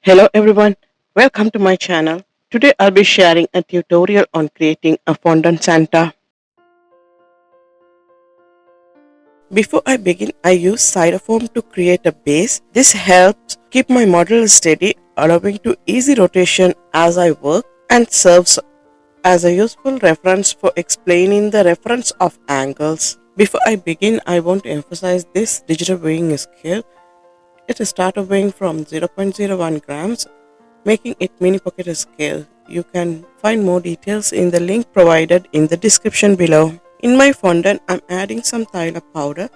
Hello everyone, welcome to my channel. Today I'll be sharing a tutorial on creating a fondant Santa. Before I begin, I use styrofoam to create a base. This helps keep my model steady, allowing to easy rotation as I work and serves as a useful reference for explaining the reference of angles. Before I begin, I want to emphasize this digital weighing scale. It starts weighing from 0.01 grams, making it mini pocket scale. You can find more details in the link provided in the description below. In my fondant, I'm adding some thyla powder.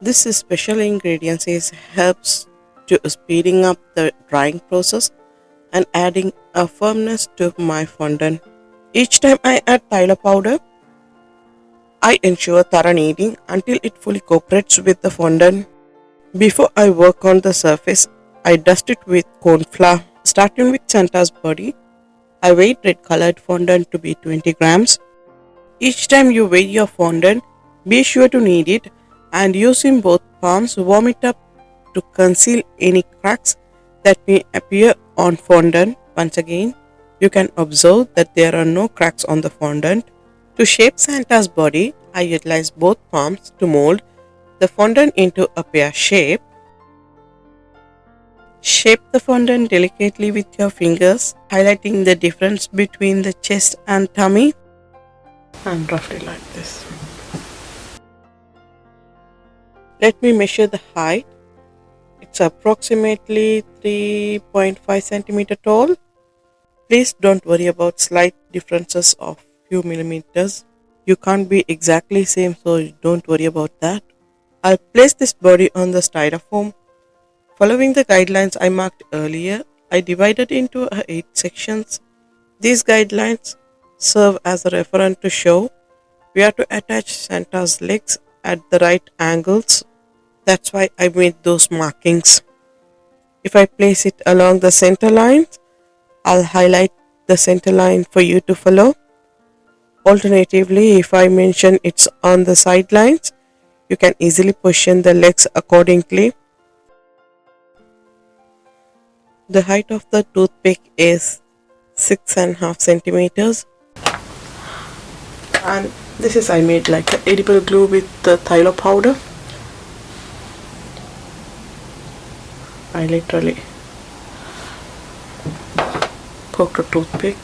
This special ingredient helps to speeding up the drying process and adding a firmness to my fondant. Each time I add thyla powder, I ensure thorough kneading until it fully cooperates with the fondant. Before I work on the surface, I dust it with corn flour. Starting with Santa's body, I weighed red colored fondant to be 20 grams. Each time you weigh your fondant, be sure to knead it and using both palms, warm it up to conceal any cracks that may appear on fondant. Once again, you can observe that there are no cracks on the fondant. To shape Santa's body, I utilize both palms to mold the fondant into a pear shape. Shape the fondant delicately with your fingers, highlighting the difference between the chest and tummy, and roughly like this. Let me measure the height. It's approximately 3.5 centimeter tall. Please don't worry about slight differences of few millimeters. You can't be exactly same, so don't worry about that. I'll place this body on the styrofoam. Following the guidelines I marked earlier, I divided into 8 sections. These guidelines serve as a reference to show where to attach Santa's legs at the right angles. That's why I made those markings. If I place it along the center line, I'll highlight the center line for you to follow. Alternatively, if I mention it's on the sidelines, you can easily position the legs accordingly. The height of the toothpick is 6.5 centimeters, and this is I made like an edible glue with the thyla powder. I literally poked a toothpick.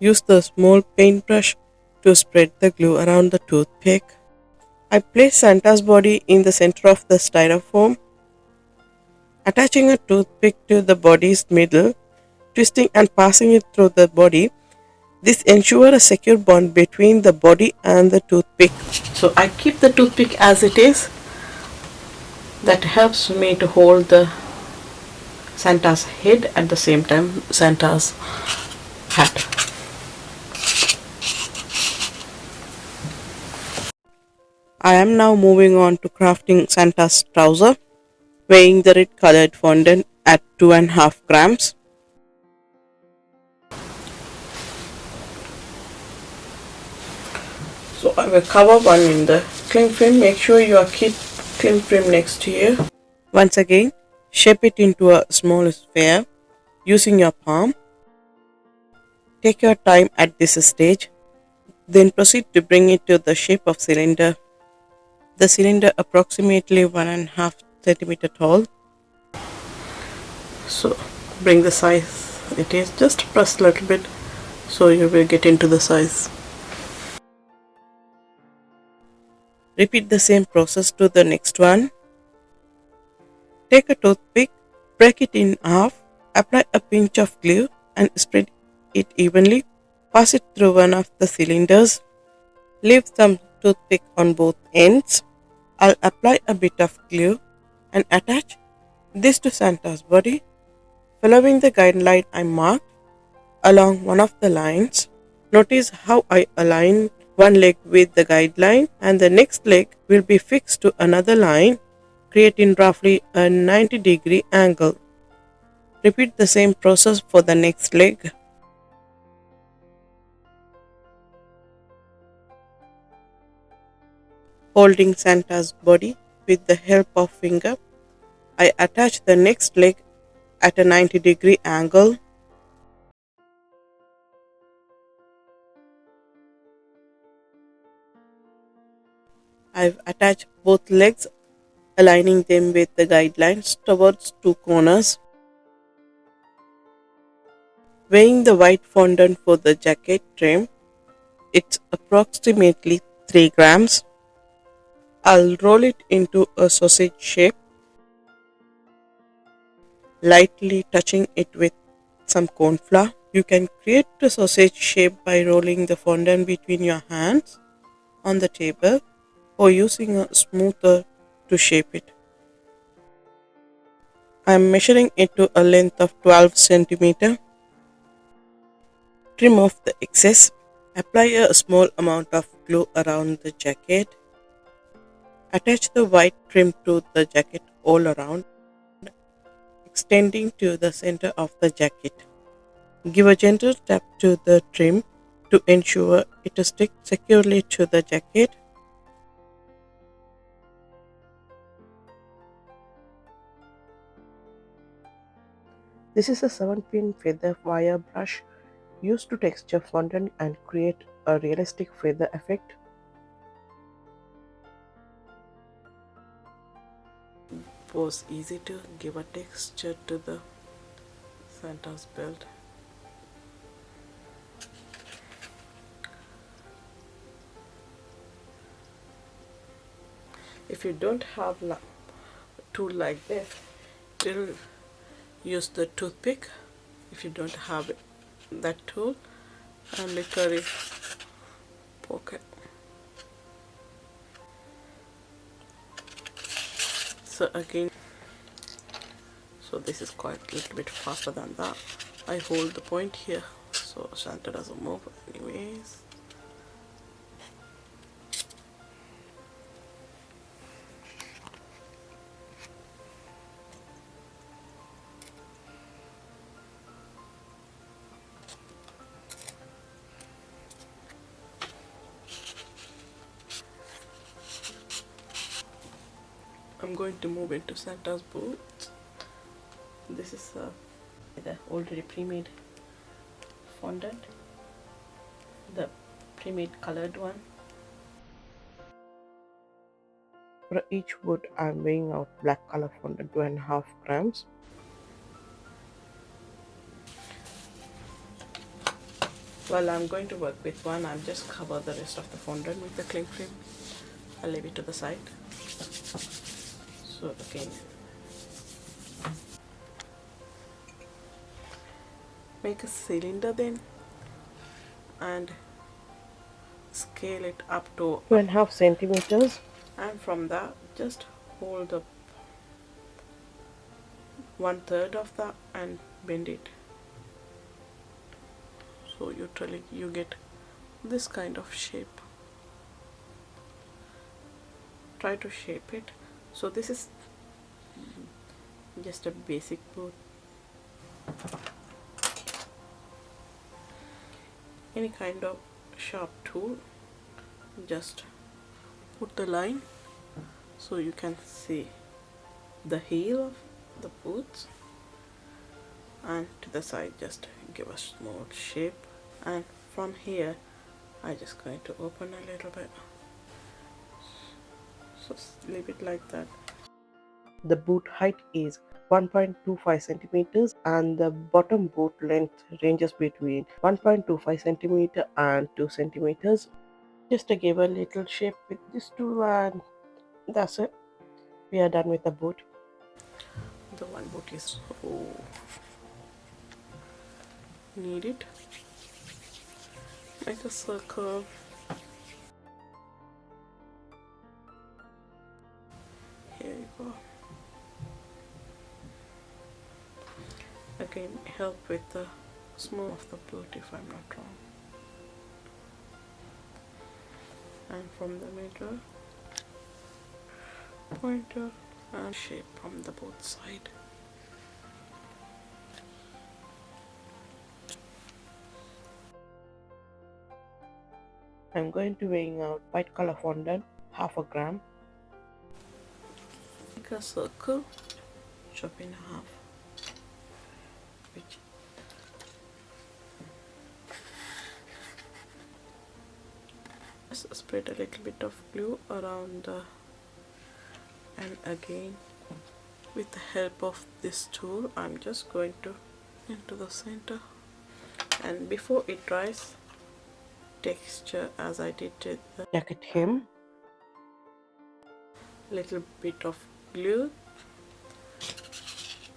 Use the small paintbrush to spread the glue around the toothpick. I place Santa's body in the center of the styrofoam, attaching a toothpick to the body's middle, twisting and passing it through the body. This ensures a secure bond between the body and the toothpick. So I keep the toothpick as it is. That helps me to hold the Santa's head at the same time Santa's hat. I am now moving on to crafting Santa's trouser, weighing the red colored fondant at 2.5 grams. So I will cover one in the cling film. Make sure you keep cling film next to you. Once again, shape it into a small sphere using your palm. Take your time at this stage. Then proceed to bring it to the shape of cylinder. The cylinder approximately 1.5 centimeter tall. So bring the size it is. Just press a little bit so you will get into the size. Repeat the same process to the next one. Take a toothpick, break it in half, apply a pinch of glue and spread it evenly. Pass it through one of the cylinders. Leave some toothpick on both ends. I'll apply a bit of glue and attach this to Santa's body. Following the guideline I marked along one of the lines, notice how I align one leg with the guideline and the next leg will be fixed to another line, creating roughly a 90-degree angle. Repeat the same process for the next leg. Holding Santa's body with the help of finger, I attach the next leg at a 90-degree angle. I've attached both legs, aligning them with the guidelines towards two corners. Weighing the white fondant for the jacket trim, it's approximately 3 grams. I'll roll it into a sausage shape, lightly touching it with some corn flour. You can create a sausage shape by rolling the fondant between your hands on the table or using a smoother to shape it. I'm measuring it to a length of 12 centimeter. Trim off the excess. Apply a small amount of glue around the jacket. Attach the white trim to the jacket all around, extending to the center of the jacket. Give a gentle tap to the trim to ensure it sticks securely to the jacket. This is a 7-pin feather wire brush used to texture fondant and create a realistic feather effect. It was easy to give a texture to the Santa's belt. If you don't have a tool like this, still use the toothpick. If you don't have that tool, and literally poke it. So again, so this is quite a little bit faster than that. I hold the point here so Santa doesn't move anyways. I'm going to move into Santa's boots. This is the already pre-made fondant, the pre-made colored one. For each boot, I'm weighing out black color fondant 2.5 grams. Well, I'm going to work with one. I'll just cover the rest of the fondant with the cling film. I'll leave it to the side. So again, make a cylinder then and scale it up to 2.5 centimeters, and from that just hold up 1/3 of that and bend it, so you get this kind of shape. Try to shape it. So this is just a basic boot. Any kind of sharp tool, just put the line so you can see the heel of the boots, and to the side just give a small shape, and from here I just going to open a little bit, so leave it like that. The boot height is 1.25 centimeters and the bottom boot length ranges between 1.25 centimeter and 2 centimeters. Just to give a little shape with this tool, and that's it. We are done with the boot. The one boot is so need it. Make a circle. Here you go. Again, help with the small of the boot if I'm not wrong. And from the middle, pointer and shape from the both side. I'm going to weighing out white color fondant, 0.5 gram. Make a circle chop in half, which just spread a little bit of glue around the, and again with the help of this tool I'm just going to into the center, and before it dries, texture as I did with the jacket hem, little bit of glue.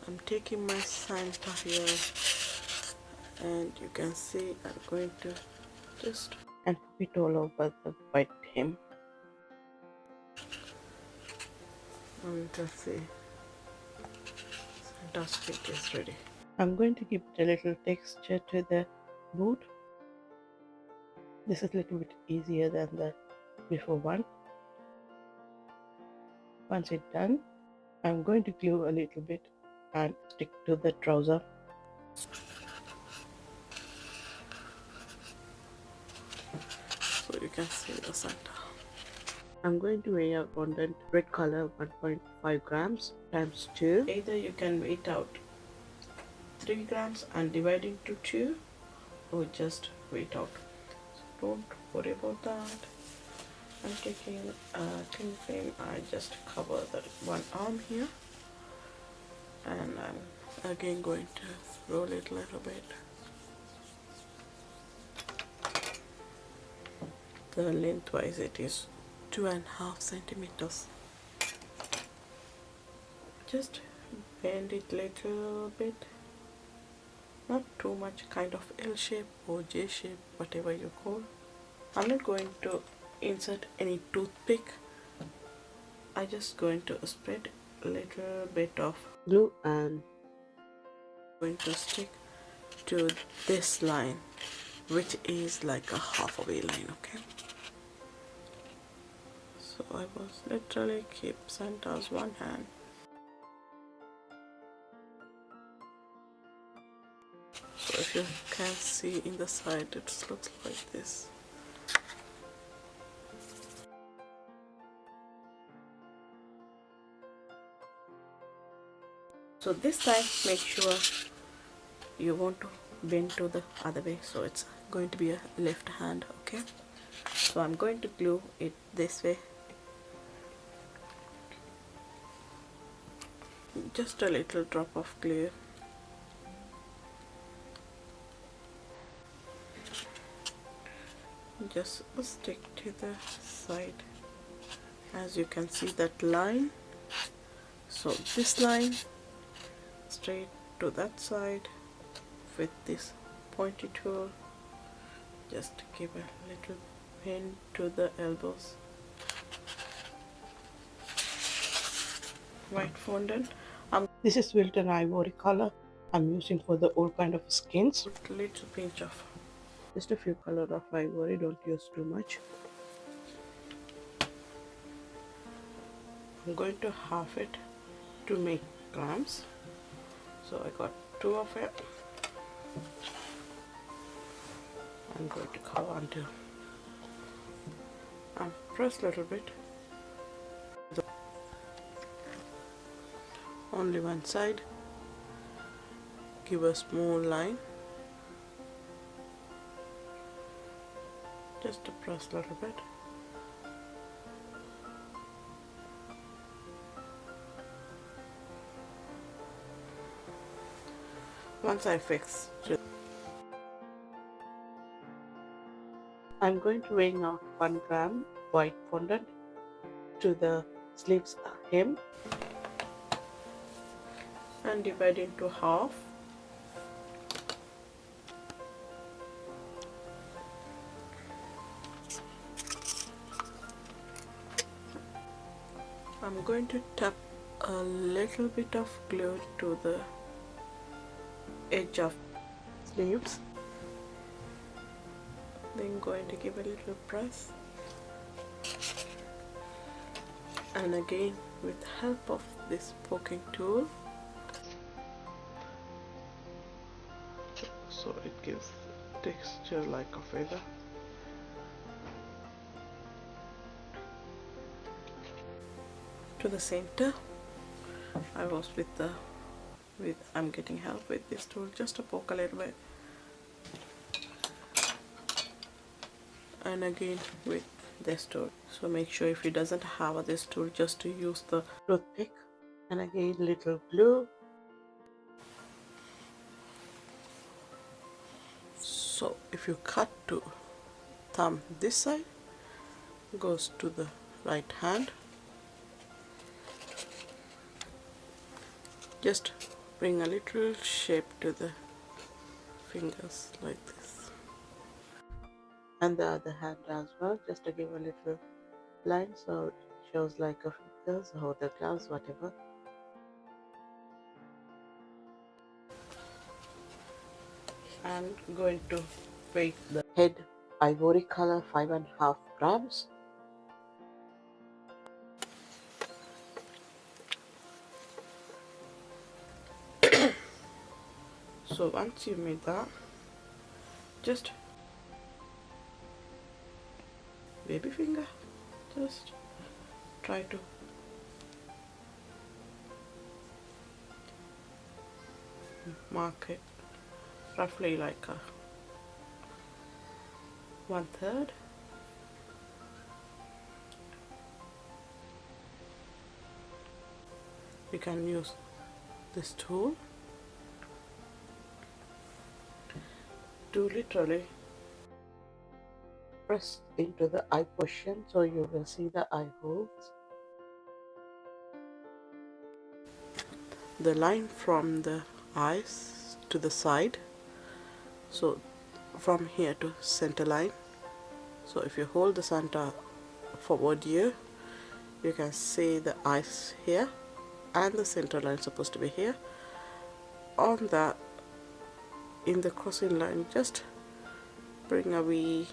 I'm taking my Santa here, and you can see I'm going to just and put it all over the white hem, and you can see Santa's cake is ready. I'm going to give it a little texture to the boot. This is a little bit easier than the before one. Once it's done, I'm going to glue a little bit and stick to the trouser. So you can see the Santa. I'm going to weigh out fondant red color 1.5 grams times 2. Either you can weigh it out 3 grams and divide into 2, or just weigh it out. So don't worry about that. I'm taking a cling film. I just cover the one arm here, and I'm again going to roll it a little bit. The lengthwise it is 2.5 centimeters. Just bend it little bit, not too much, kind of L shape or J shape, whatever you call. I'm not going to insert any toothpick. I just going to spread a little bit of glue and going to stick to this line, which is like a halfway line. Okay, so I was literally keep Santa's one hand. So if you can see in the side, it looks like this. So this time make sure you want to bend to the other way, so it's going to be a left hand. Okay, so I'm going to glue it this way, just a little drop of glue. Just stick to the side. As you can see that line, so this line straight to that side with this pointy tool. Just give a little bend to the elbows. White fondant. This is Wilton ivory color I'm using for the old kind of skins. Put a little pinch of just a few color of ivory, don't use too much. I'm going to half it to make clamps. So I got 2 of it. I'm going to cover until and press a little bit. Only one side. Give a small line. Just to press a little bit. Once I fix it, I'm going to weigh out 1 gram white fondant to the sleeves hem and divide into half. I'm going to tap a little bit of glue to the edge of sleeves, then going to give a little press, and again with the help of this poking tool, so it gives texture like a feather. To the center, I was with the I'm getting help with this tool, just to poke a little bit, and again with this tool. So make sure if he doesn't have this tool, just to use the toothpick, and again little glue. So if you cut to thumb, this side goes to the right hand. Just bring a little shape to the fingers like this, and the other hand as well, just to give a little line so it shows like a fingers or the gloves, whatever. And going to weight the head ivory color 5.5 grams. So once you made that, just baby finger, just try to mark it roughly like a 1/3. You can use this tool to literally press into the eye portion, so you will see the eye holes. The line from the eyes to the side, so from here to center line. So if you hold the Santa forward here, you can see the eyes here, and the center line is supposed to be here. On the in the crossing line, just bring a wee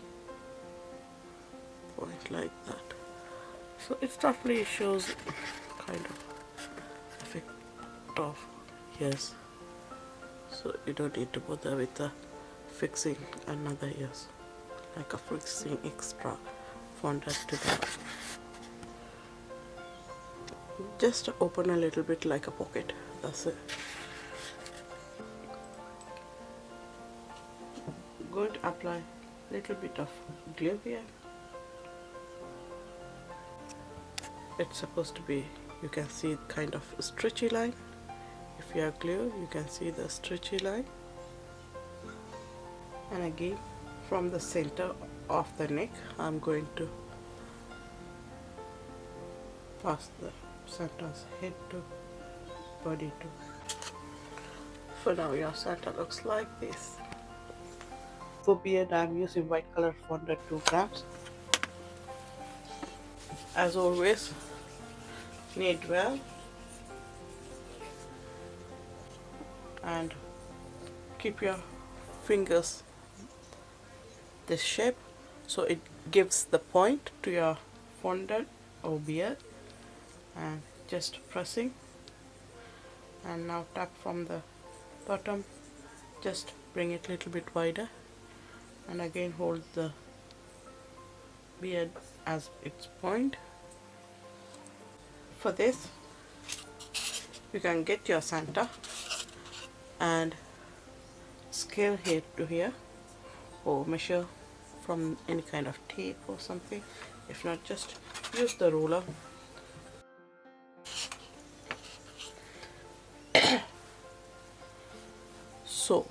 point like that. So it roughly shows kind of effect of ears. So you don't need to bother with the fixing another ears, like a fixing extra fondant to that. Just open a little bit like a pocket, that's it. Going to apply a little bit of glue here. It's supposed to be, you can see kind of stretchy line. If you have glue, you can see the stretchy line. And again, from the center of the neck, I'm going to pass the Santa's head to body to. For now, your Santa looks like this. For beard, I'm using white color fondant 2 grams. As always, knead well and keep your fingers this shape, so it gives the point to your fondant or beard, and just pressing. And now tap from the bottom, just bring it a little bit wider, and again hold the beard as its point. For this, you can get your Santa and scale here to here, or measure from any kind of tape or something. If not, just use the ruler. So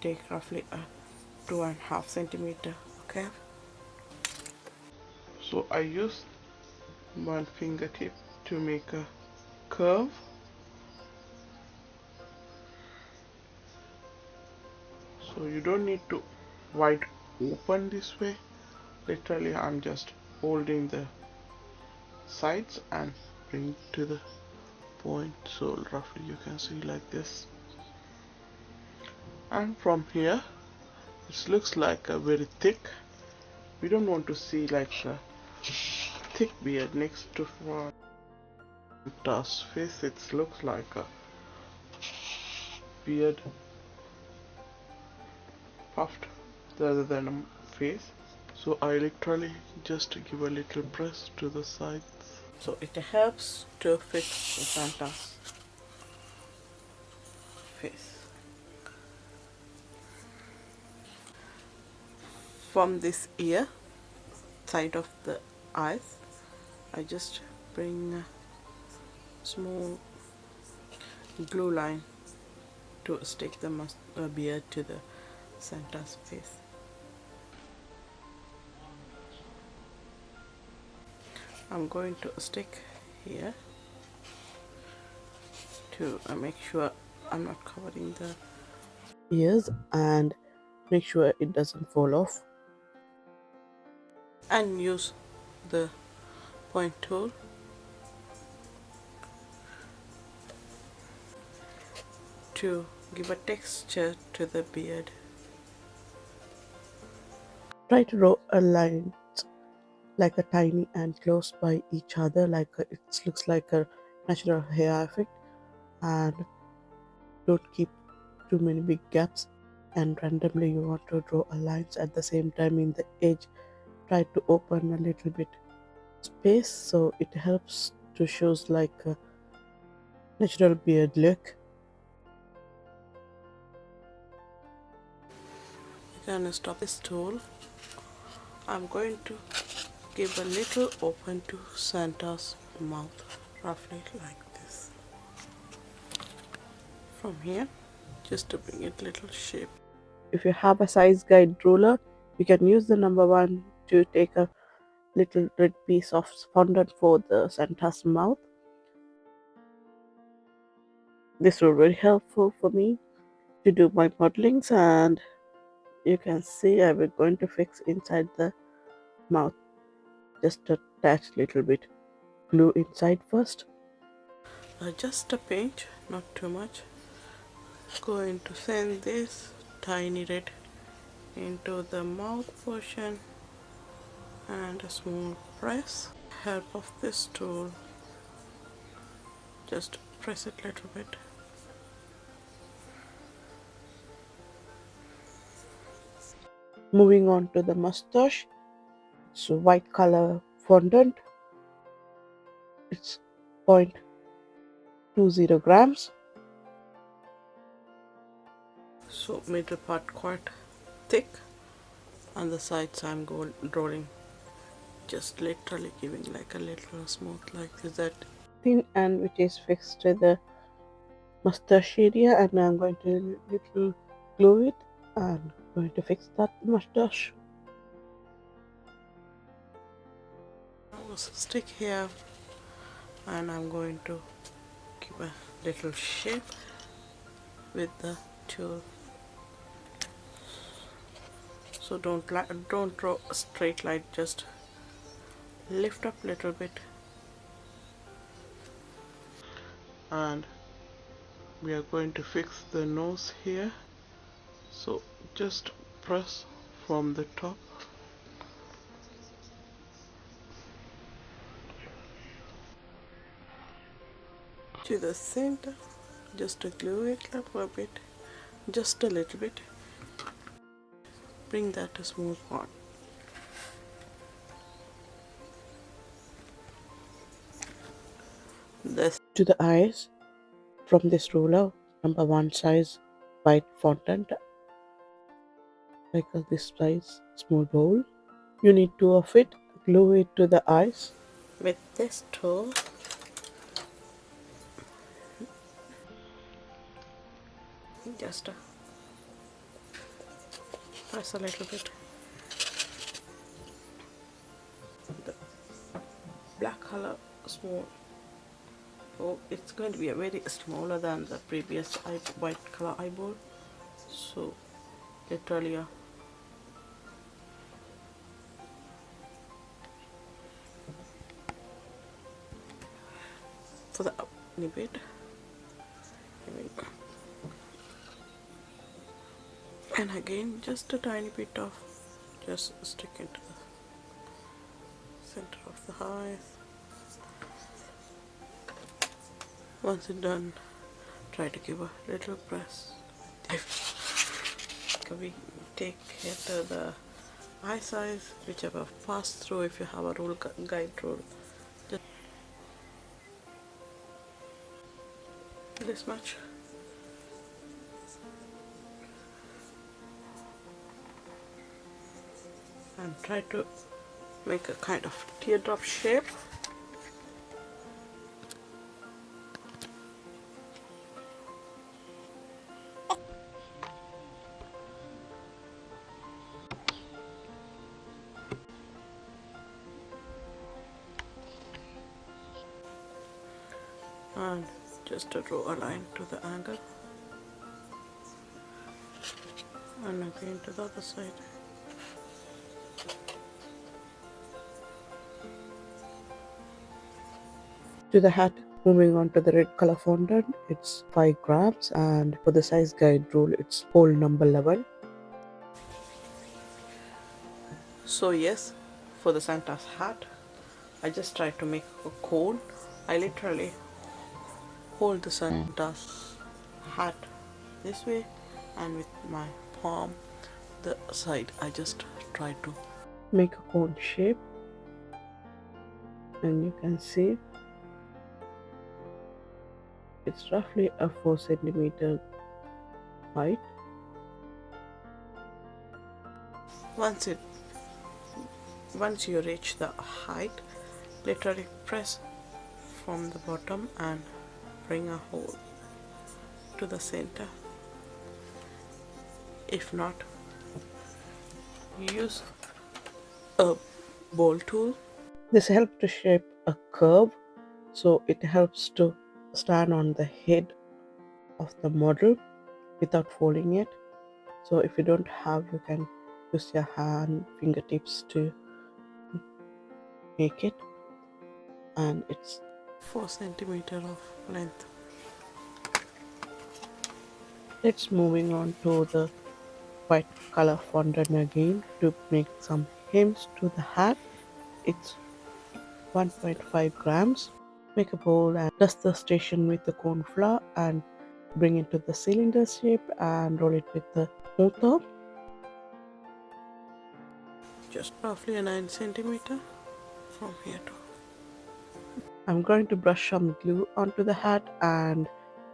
take roughly a 2.5 centimeter curve. So I use one fingertip to make a curve. So you don't need to wide open this way. Literally, I'm just holding the sides and bring to the point, so roughly you can see like this. And from here, it looks like a very thick. We don't want to see like a thick beard next to Santa's face. It looks like a beard puffed rather than a face. So I literally just give a little press to the sides. So it helps to fix the Santa's face. From this ear, side of the eyes, I just bring a small glue line to stick the beard to the Santa's face. I'm going to stick here to make sure I'm not covering the ears and make sure it doesn't fall off, and use the point tool to give a texture to the beard. Try to draw a line like a tiny and close by each other, it looks like a natural hair effect, and don't keep too many big gaps. And randomly you want to draw a lines at the same time in the edge. Try to open a little bit space so it helps to shows like a natural beard look. You can stop this tool. I'm going to give a little open to Santa's mouth, roughly like this. From here, just to bring it little shape. If you have a size guide ruler, you can use the number 1 to take a little red piece of fondant for the Santa's mouth. This was very helpful for me to do my modelings, and you can see I was going to fix inside the mouth. Just attach little bit glue inside first. Just a pinch, not too much. Going to send this tiny red into the mouth portion and a small press. Help of this tool, just press it a little bit. Moving on to the mustache, it's a white color fondant. It's 0.20 grams. So middle part quite thick, and the sides I'm drawing just literally giving like a little smooth like this, that thin end which is fixed to the mustache area, and I'm going to little glue it and going to fix that mustache. I will stick here, and I'm going to give a little shape with the tool. So don't draw a straight line, just lift up a little bit, and we are going to fix the nose here. So just press from the top to the center, just to glue it up a bit, just a little bit. Bring that to smooth part. This to the eyes from this ruler, number 1 size white fondant, like this size small bowl. You need 2 of it. Glue it to the eyes with this tool. Just press a little bit. The black color small. Oh, it's going to be a very smaller than the previous white color eyeball. So literally for the tiny bit. And again, just a tiny bit of just stick into the center of the eyes. Once it's done, try to give a little press. If we take it to the eye size, whichever pass through, if you have a rule guide rule, just this much. and try to make a kind of teardrop shape. And just to draw a line to the angle, and again to the other side. To the hat, moving on to the red color fondant, it's 5 grams, and for the size guide rule, it's whole number 11. So yes, for the Santa's hat, I just tried to make a cone. I literally hold the Santa's hat this way, and with my palm the side I just try to make a cone shape, and you can see it's roughly a 4 centimeter height. Once you reach the height, literally press from the bottom and bring a hole to the center. If not, use a ball tool. This helps to shape a curve, so it helps to stand on the head of the model without folding it. So if you don't have, you can use your hand fingertips to make it, and it's 4 centimeter of length. Let's moving on to the white color fondant again to make some hems to the hat. It's 1.5 grams. Make a bowl and dust the station with the corn flour and bring it to the cylinder shape and roll it with the mortar. Just roughly a 9 centimeter from here to. I'm going to brush some glue onto the hat and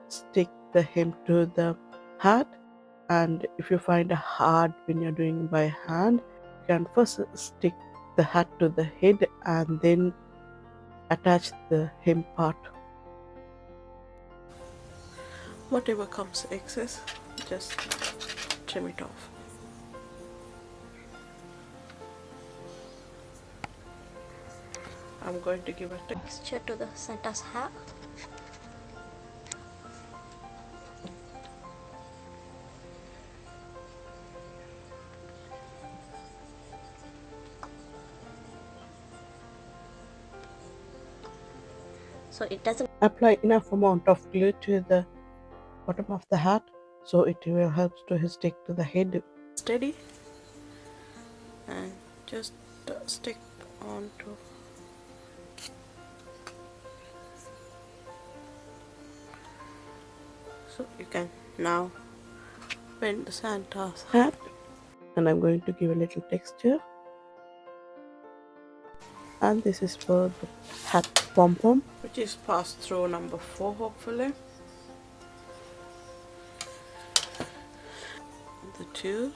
stick the hem to the hat. And if you find it hard when you're doing it by hand, you can first stick the hat to the head and then attach the hem part. Whatever comes excess, just trim it off. I'm going to give a texture to the Santa's hat. So it doesn't apply enough amount of glue to the bottom of the hat, so it will help to stick to the head. Steady and just stick onto. So you can now bend the Santa's hat, and I'm going to give a little texture. And this is for the hat pom-pom, which is passed through number 4 hopefully. The tool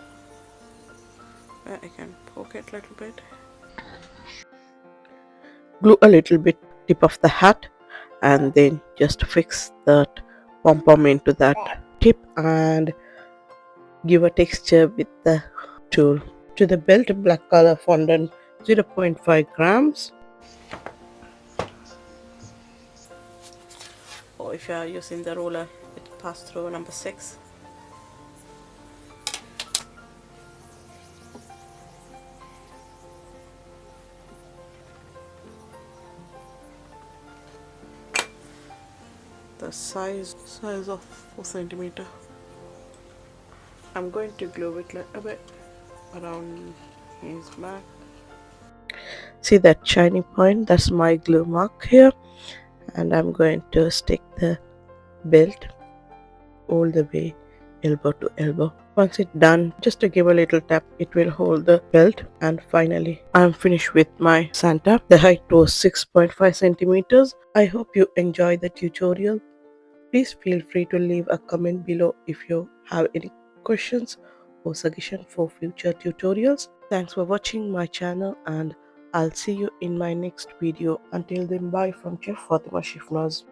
where I can poke it a little bit. Glue a little bit tip of the hat and then just fix that pom-pom into that tip and give a texture with the tool. To the belt, black color fondant 0.5 grams. Or if you are using the roller, it pass through number 6. The size of 4 centimeter. I'm going to glue it a bit around his back. See that shiny point? That's my glue mark here, and I'm going to stick the belt all the way elbow to elbow. Once it's done, just to give a little tap, it will hold the belt. And finally, I'm finished with my Santa. The height was 6.5 centimeters. I hope you enjoyed the tutorial. Please feel free to leave a comment below if you have any questions or suggestions for future tutorials. Thanks for watching my channel, and I'll see you in my next video. Until then, bye from Chef Fatima Shifnaz.